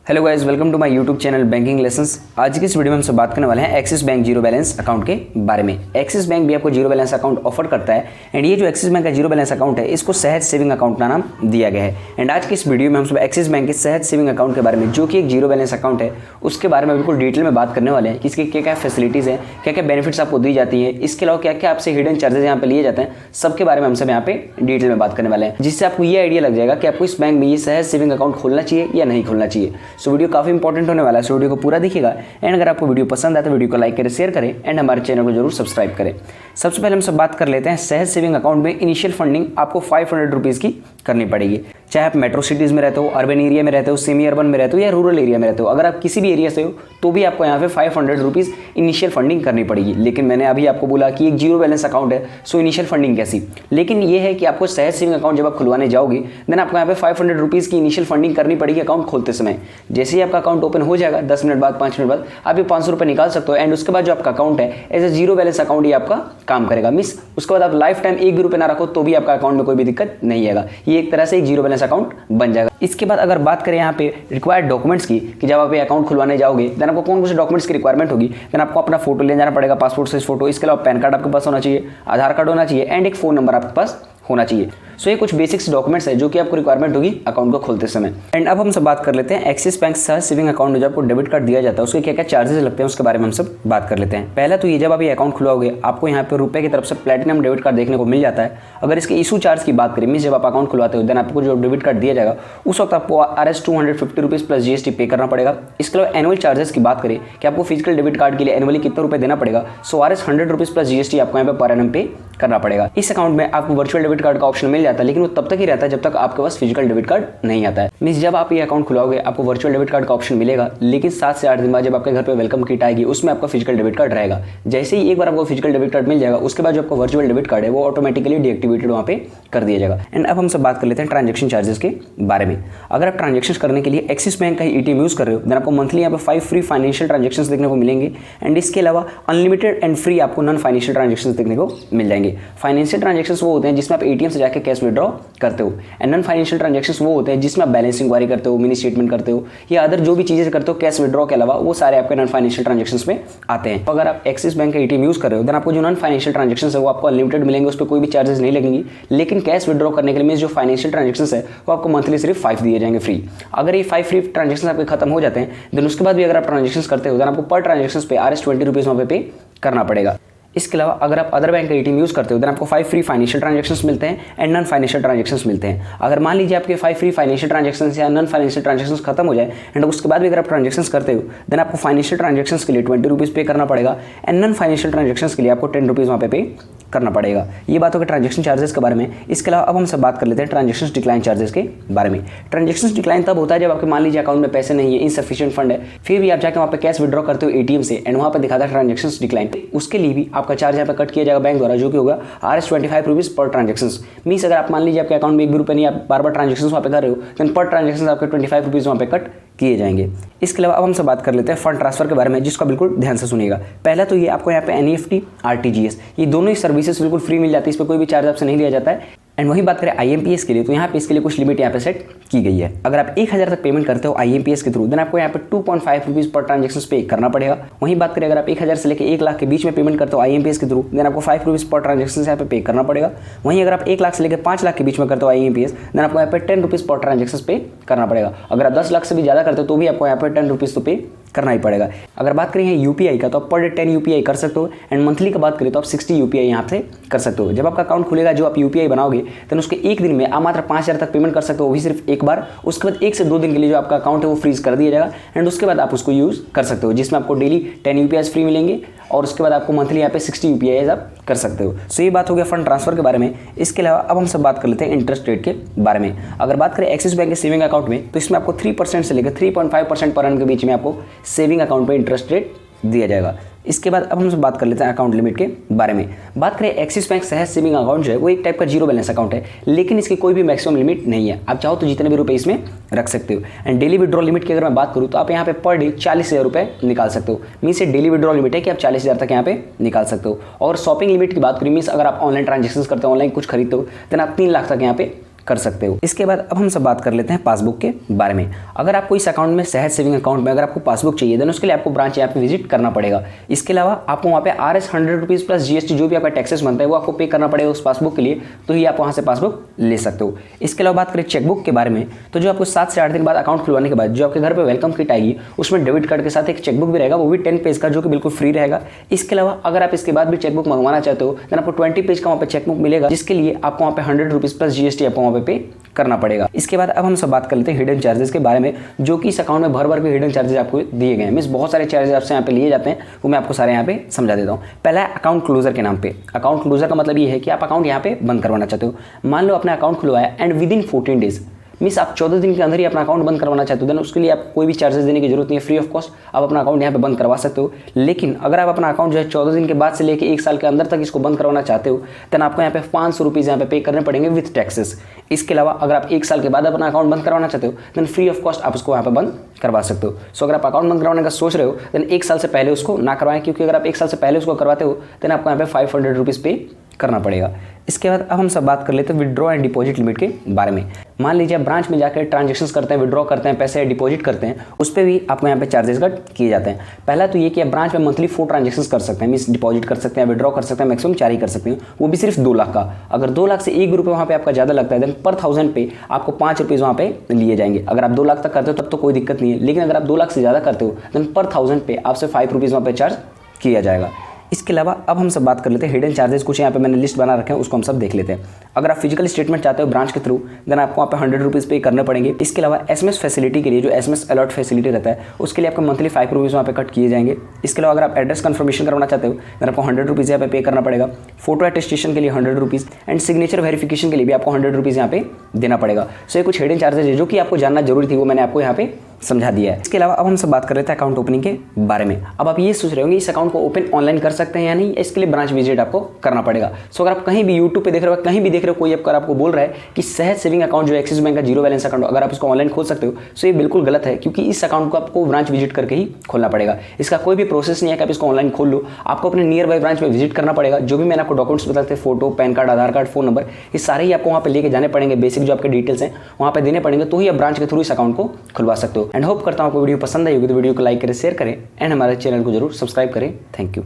Hello guys, welcome to my YouTube channel banking lessons. आज की इस वीडियो में हमसे बात करने वाले हैं axis bank zero balance account के बारे में। एक्सिस बैंक भी आपको जीरो बैलेंस अकाउंट ऑफर करता है एंड ये जो एक्सिस बैंक का जीरो बैलेंस अकाउंट है इसको सहज सेविंग अकाउंट का नाम दिया गया है। एंड आज की इस वीडियो में हम सब एक्सिस बैंक के सहज सेविंग अकाउंट के बारे में, जो कि एक जीरो बैलेंस अकाउंट है, उसके बारे में बिल्कुल डिटेल में बात करने वाले हैं कि इसकी क्या क्या फैसिलिटीज़ हैं, क्या क्या बेनिफिट्स आपको दी जाती हैं, इसके अलावा क्या क्या आपसे हिडन चार्जेस यहाँ पे लिए जाते हैं, सबके बारे में हम सब यहाँ पे डिटेल में बात करने वाले हैं, जिससे आपको ये आइडिया लग जाएगा कि आपको इस बैंक में ये सहज सेविंग अकाउंट खोलना चाहिए या नहीं खोलना चाहिए। सो वीडियो काफी इंपॉर्टेंट होने वाला है, इस वीडियो को पूरा देखिएगा एंड अगर आपको वीडियो पसंद आए तो वीडियो को लाइक करें, शेयर करें एंड हमारे चैनल को जरूर सब्सक्राइब करें। सबसे पहले हम सब बात कर लेते हैं सहज सेविंग अकाउंट में इनिशियल फंडिंग आपको 500 रुपीज़ की करनी पड़ेगी। चाहे आप मेट्रो सिटीज़ में रहते हो, अर्बन एरिया में रहते हो, सेमी अर्बन में रहते हो या रूरल एरिया में रहते हो, अगर आप किसी भी एरिया से हो तो भी आपको यहाँ पे 500 रुपीज़ इनिशियल फंडिंग करनी पड़ेगी। लेकिन मैंने अभी आपको बोला कि एक जीरो बैलेंस अकाउंट है, सो इनिशियल फंडिंग कैसी। लेकिन ये है कि आपको सहज सेविंग अकाउंट जब आप खुलवाने जाओगे देन आपको यहाँ पे 500 रुपीज़ की इनिशियल फंडिंग करनी पड़ेगी अकाउंट खोलते समय। जैसे ही आपका अकाउंट ओपन हो जाएगा 10 मिनट बाद, 5 मिनट बाद आप ये 500 रुपये निकाल सकते हो एंड उसके बाद जो आपका अकाउंट है as a zero balance account ये आपका काम करेगा। मिस उसके बाद आप लाइफ टाइम एक भी रुपये ना रखो तो भी आपका अकाउंट में कोई भी दिक्कत नहीं आएगा। ये एक तरह से एक जीरो बैलेंस अकाउंट बन जाएगा। इसके बाद अगर बात करें यहाँ पे रिक्वायर्ड डॉक्यूमेंट्स की, कि जब आप ये अकाउंट खुलवाने जाओगे देन आपको कौन कौन से डॉक्यूमेंट्स की रिक्वायरमेंट होगी, देन आपको अपना फोटो ले जाना पड़ेगा, पासपोर्ट साइज फोटो, इसके अलावा पैन कार्ड आपके पास होना चाहिए, आधार कार्ड होना चाहिए एंड एक फ़ोन नंबर आपके पास होना चाहिए। सो ये कुछ बेसिक्स डॉक्यूमेंट्स है जो कि आपको रिक्वायरमेंट होगी अकाउंट को खोलते समय। एंड अब हम सब बात कर लेते हैं एक्सिस बैंक सहज सेविंग अकाउंट में जब आपको डेबिट कार्ड दिया जाता है उसके क्या क्या चार्जेस लगते हैं उसके बारे में हम सब बात कर लेते हैं। पहला तो ये, जब आप ये अकाउंट खुलवाओगे आपको यहाँ पे रुपए की तरफ से प्लेटिनम डेबिट कार्ड देखने को मिल जाता है। अगर इसके इशू चार्ज की बात करें, मीन जब आप अकाउंट खुलवाते हो देन आपको जो डेबिट कार्ड दिया जाएगा उस वक्त आपको RS 250 रुपीज़ प्लस GST पे करना पड़ेगा। इसके अलावा एनुअल चार्जेस की बात करें कि आपको फिजिकल डेबिट कार्ड के लिए एनुअली कितना रुपये देना पड़ेगा, सो RS 100 रुपीज़ प्लस GST आपको यहाँ पे पर एनम पे करना पड़ेगा। इस अकाउंट में आपको वर्चुअल डेबिट कार्ड का ऑप्शन मिल जाता है, लेकिन वो तब तक ही रहता है जब तक आपके पास फिजिकल डेबिट कार्ड नहीं आता है। मींस जब आप ये अकाउंट खुलाओगे आपको वर्चुअल डेबिट कार्ड का ऑप्शन मिलेगा, लेकिन 7 से 8 दिन बाद जब आपके घर पे वेलकम किट आएगी उसमें आपका फिजिकल डेबिट कार्ड रहेगा। जैसे ही एक बार आपको फिजिकल डेबिट कार्ड मिल जाएगा उसके बाद जो आपका वर्चुअल डेबिट कार्ड है वो ऑटोमेटिकली डीएक्टिवेटेड वहाँ पे कर दिया जाएगा। एंड अब हम सब बात कर लेते हैं ट्रांजेक्शन चार्जेस के बारे में। अगर आप ट्रांजेक्शन करने के लिए एक्सिस बैंक का ही ATM यूज कर रहे हो देन आपको मंथली यहाँ पे 5 फ्री फाइनेंशियल ट्रांजेक्शन देखने को मिलेंगे एंड इसके अलावा अनलिमिटेड एंड फ्री आपको नॉन फाइनेंशियल ट्रांजेक्शन देखने को मिल जाएंगे। फाइनेंशियल ट्रांजेक्शंस वो होते हैं जिसमें आप ATM से जाकर कैश विड्रॉ करते हो एंड नॉन फाइनेंशियल ट्रांजेक्शंस वो होते हैं जिसमें आप बैलेंस इंक्वायरी करते हो, मिनी स्टेटमेंट करते हो या अदर जो भी चीज़ें करते हो कैश विड्रॉ के अलावा, वो सारे आपके नॉन फाइनेंशियल ट्रांजेक्शंस में आते हैं। तो अगर आप एक्सिस बैंक का ATM यूज कर रहे हो देन आपको जो नॉन फाइनेंशियल ट्रांजेक्शंस है वो आपको अनलिमिटेड मिलेंगे, उस पर कोई भी चार्जेस नहीं लगेंगी। लेकिन कैश विड्रॉ करने के लिए मींस जो फाइनेंशियल ट्रांजेक्शंस है वो आपको मंथली सिर्फ 5 दिए जाएंगे फ्री। अगर ये 5 फ्री ट्रांजेक्शन आपके खत्म हो जाते हैं देन उसके बाद भी अगर आप ट्रांजेक्शन करते हो देन आपको पर ट्रांजेक्शन पे RS 20 रुपीज़ वहाँ पे करना पड़ेगा। इसके अलावा अगर आप अदर बैंक का ATM यूज करते हो देन आपको 5 फ्री फाइनेंशियल ट्रांजेक्शंस मिलते हैं एंड नॉन फाइनेंशियल ट्रांजेक्शंस मिलते हैं। अगर मान लीजिए आपके 5 फ्री फाइनेंशियल ट्रांजेक्शंस या नॉन फाइनेंशियल ट्रांजेक्शंस खत्म हो जाए एंड उसके बाद भी अगर आप ट्रांजेक्शंस करते हो देन आपको फाइनेंशियल ट्रांजेक्शंस के लिए 20 रुपीज़ पे करना पड़ेगा एंड नॉन फाइनेंशियल ट्रांजेक्शंस के लिए आपको 10 रुपीज़ वहाँ पे करना पड़ेगा। ये बात हो गई ट्रांजेक्शन चार्जेस के बारे में। इसके अलावा अब हम सब बात कर लेते हैं ट्रांजेक्शन डिक्लाइन चार्जेस के बारे में। ट्रांजेक्शन डिक्लाइन तब होता है जब आपके मान लीजिए अकाउंट में पैसे नहीं है, इनसफिशिएंट फंड है, फिर भी आप जाकर वहाँ पे कैश विड्रॉ करते हो ATM से एंड वहाँ पे दिखाता है ट्रांजेक्शन डिक्लाइन, उसके लिए भी आपका चार्ज यहाँ पे कट किया जाएगा बैंक द्वारा, जो कि होगा RS 25 rupees per transaction. Means अगर आप मान लीजिए आपके अकाउंट में 1 भी रुपये नहीं, आप बार बार ट्रांजेक्शन वहाँ पे कर रहे हो देन पर ट्रांजेक्शन आपके 25 रुपीज़ वहाँ पे कट किए जाएंगे। इसके अलावा अब हम सब बात कर लेते हैं फंड ट्रांसफर के बारे में, जिसका बिल्कुल ध्यान से सुनिएगा। पहला तो ये आपको यहाँ पे NEFT RTGS ये दोनों ही सर्विसेज बिल्कुल फ्री मिल जाती है, इस पर कोई भी चार्ज आपसे नहीं लिया जाता है। एंड वही बात करें IMPS के लिए तो यहाँ पे इसके लिए कुछ लिमिट यहाँ पे सेट की गई है। अगर आप 1000 तक पेमेंट करते हो IMPS के थ्रू देन आपको यहाँ पे 2.5 रुपीज़ पर ट्रांजेक्शन पे करना पड़ेगा। वहीं बात करें अगर आप 1000 से लेकर 1 लाख के बीच में पेमेंट करते हो IMPS के थ्रू देन आपको 5 रुपीज़ पर ट्रांजेक्शन यहाँ पे करना पड़ेगा। वहीं अगर आप 1 लाख से लेकर 5 लाख के बीच में करते हो IMPS देन आपको यहाँ पे 10 रुपीज़ पर ट्रांजेक्शन पे करना पड़ेगा। अगर आप 10 लाख से भी ज़्यादा करते हो तो भी आपको यहाँ पे 10 रुपीज़ तो पे करना ही पड़ेगा। अगर बात करें UPI का तो आप पर डे 10 UPI कर सकते हो एंड मंथली का बात करें तो आप 60 UPI यहाँ से कर सकते हो। जब आपका अकाउंट खुलेगा जो आप UPI बनाओगे देन उसके एक दिन में आप मात्र 5000 तक पेमेंट कर सकते हो, वो भी सिर्फ एक बार। उसके बाद 1 से 2 दिन के लिए जो आपका अकाउंट है वो फ्रीज कर दिया जाएगा एंड उसके बाद आप उसको यूज़ कर सकते हो, जिसमें आपको डेली 10 UPIs फ्री मिलेंगे और उसके बाद आपको मंथली यहाँ पे 60 UPIs आप कर सकते हो। सो ये बात हो गया फंड ट्रांसफर के बारे में। इसके अलावा अब हम सब बात कर लेते हैं इंटरेस्ट रेट के बारे में। अगर बात करें एक्सिस बैंक के सेविंग अकाउंट में तो इसमें आपको 3% से लेकर 3.5% पर एनम के बीच में आपको सेविंग अकाउंट पे इंटरेस्ट रेट दिया जाएगा। इसके बाद अब हम बात कर लेते हैं अकाउंट लिमिट के बारे में। बात करें एक्सिस बैंक सहज सेविंग अकाउंट जो है वो एक टाइप का जीरो बैलेंस अकाउंट है, लेकिन इसकी कोई भी मैक्सिमम लिमिट नहीं है। आप चाहो तो जितने भी रुपए इसमें रख सकते हो। एंड डेली विड्रॉ लिमिट की अगर मैं बात करूँ तो आप यहाँ पे पर डे 40,000 रुपये निकाल सकते हो। मीन्स डेली विड्रॉ लिमिट है कि आप 40,000 तक यहाँ पे निकाल सकते हो। और शॉपिंग लिमिट की बात करें, मीन्स अगर आप ऑनलाइन ट्रांजेक्शन करते हो, ऑनलाइन कुछ खरीदते हो देन आप 3 लाख तक यहाँ पे कर सकते हो। इसके बाद अब हम सब बात कर लेते हैं पासबुक के बारे में। अगर आपको इस अकाउंट में सहज सेविंग अकाउंट में अगर आपको पासबुक चाहिए देन उसके लिए आपको ब्रांच यहाँ पे विजिट करना पड़ेगा। इसके अलावा आपको वहाँ पे RS 100 रुपीज़ प्लस GST जो भी आपका टैक्सेस बनता है वो आपको पे करना पड़ेगा उस पासबुक के लिए, तो ही आप वहाँ से पासबुक ले सकते हो। इसके अलावा बात करें चेकबुक के बारे में, तो जो आपको 7 से 8 दिन बाद अकाउंट खुलवाने के बाद जो आपके घर पर वेलकम किट आएगी उसमें डेबिट कार्ड के साथ एक चेकबुक भी रहेगा, वो भी 10 पेज का जो कि बिल्कुल फ्री रहेगा। इसके अलावा अगर आप इसके बाद भी चेकबुक मंगवाना चाहते हो देन आपको 20 पेज का वहाँ पे चेकबुक मिलेगा, जिसके लिए आपको वहाँ पे 100 रुपीज़ प्लस GST आपको वहाँ पे करना पड़ेगा। इसके बाद अब हम सब बात कर लेते हैं हिडन चार्जेस के बारे में, जो कि इस अकाउंट में भर भर के हिडन चार्जेस आपको दिए गए हैं। मींस बहुत सारे चार्जेस आपसे यहाँ पे लिए जाते हैं, वो मैं आपको सारे यहाँ पे समझा देता हूँ। पहला है अकाउंट क्लोजर के नाम पे। अकाउंट क्लोजर का मतलब ये है कि आप अकाउंट यहाँ पे बंद करवाना चाहते हो। मान लो अपना अकाउंट खुलवाया and with in 14 days, means आप 14 दिन के अंदर ही अपना अकाउंट बंद करवाना चाहते हो देन उसके लिए आप कोई भी चार्जेस देने की जरूरत नहीं है, फ्री ऑफ कॉस्ट आप अपना अकाउंट यहाँ पे बंद करवा सकते हो। लेकिन अगर आप अपना अकाउंट जो है 14 दिन के बाद से लेकर 1 साल के अंदर तक इसको बंद करवाना चाहते हो देन आपको यहाँ पे 500 रुपीज़ यहाँ पे करने पड़ेंगे विथ टैक्सेस। इसके अलावा अगर आप 1 साल के बाद अपना अकाउंट बंद करवाना चाहते हो देन फ्री ऑफ कॉस्ट आप उसको यहाँ पे बंद करवा सकते हो। सो अगर आप अकाउंट बंद करवाने का सोच रहे हो देन 1 साल से पहले उसको ना करवाएं, क्योंकि अगर आप 1 साल से पहले उसको करवाते हो देन आपको यहाँ पे 500 रुपीज़ पे करना पड़ेगा। इसके बाद अब हम सब बात कर लेते हैं विड्रॉ एंड डिपॉजिट लिमिट के बारे में। मान लीजिए आप ब्रांच में जाकर ट्रांजैक्शंस करते हैं, विड्रॉ करते हैं, पैसे डिपॉजिट करते हैं, उस पर भी आपको यहाँ पे चार्जेस कट किए जाते हैं। पहला तो ये कि आप ब्रांच में मंथली 4 ट्रांजैक्शंस कर सकते हैं, मींस डिपॉजिट कर सकते हैं, विड्रॉ कर सकते हैं, मैक्सिमम 4 ही कर सकते हैं, वो भी सिर्फ 2 लाख का। अगर 2 लाख से 1 रुपये वहाँ पे आपका ज़्यादा लगता है देन पर 1000 पे आपको 5 रुपीज़ वहाँ पे लिए जाएंगे। अगर आप 2 लाख तक करते हो तब तो कोई दिक्कत नहीं है, लेकिन अगर आप 2 लाख से ज़्यादा करते हो देन पर 1000 पे आपसे 5 रुपीज़ वहाँ पे चार्ज किया जाएगा। इसके अलावा अब हम सब बात कर लेते हैं हिडन चार्जेस। कुछ यहाँ पे मैंने लिस्ट बना रखे हैं, उसको हम सब देख लेते हैं। अगर आप फिजिकल स्टेटमेंट चाहते हो ब्रांच के थ्रू देन आपको वहाँ पे 100 रुपीज़ पे करने पड़ेंगे। इसके अलावा SMS फैसिलिटी के लिए जो SMS अलर्ट फैसिलिटी रहता है उसके लिए आपको मंथली 5 रुपीज़ वहाँ पे कट किए जाएंगे। इसके अलावा अगर आप एड्रेस कन्फर्मेशन करवाना चाहते हो देन आपको 100 रुपीज़ यहाँ पे करना पड़ेगा। फोटो अटेस्टेशन के लिए 100 रुपीज़ एंड सिग्नेचर वेरिफिकेशन के लिए भी आपको 100 रुपीज़ यहाँ पे देना पड़ेगा। सो ये कुछ हिडन चार्जेस है जो कि आपको जानना जरूरी थी, वो मैंने आपको यहाँ पे समझा दिया है। इसके अलावा अब हम सब बात कर रहे थे अकाउंट ओपनिंग के बारे में। अब आप ये सोच रहे होंगे इस अकाउंट को ओपन ऑनलाइन कर सकते हैं या नहीं, इसके लिए ब्रांच विजिट आपको करना पड़ेगा। सो अगर आप कहीं भी यूट्यूब पे देख रहे हो, कहीं भी देख रहे हो, कोई आपको बोल रहा है कि सहज सेविंग अकाउंट जो एक्सिस बैंक का जीरो बैलेंस अकाउंट अगर आप इसको ऑनलाइन खोल सकते हो, सो ये बिल्कुल गलत है, क्योंकि इस अकाउंट को आपको ब्रांच विजिट करके ही खोलना पड़ेगा। इसका कोई भी प्रोसेस नहीं है कि आप इसको ऑनलाइन खोल लो, आपको अपने नियर बाई ब्रांच में विजिट करना पड़ेगा। जो भी मैंने आपको डॉक्यूमेंट्स बताते थे, फोटो, पैन कार्ड, आधार कार्ड, फोन नंबर, ये सारे ही आपको वहाँ पे लेके जाने पड़ेंगे। बेसिक जो आपके डिटेल्स हैं वहाँ पे देने पड़ेंगे, तो ही आप ब्रांच के थ्रू इस अकाउंट को खुलवा सकते हो। एंड होप करता हूँ आपको वीडियो पसंद आई होगी तो वीडियो को लाइक करें, शेयर करें एंड हमारे चैनल को जरूर सब्सक्राइब करें। Thank you.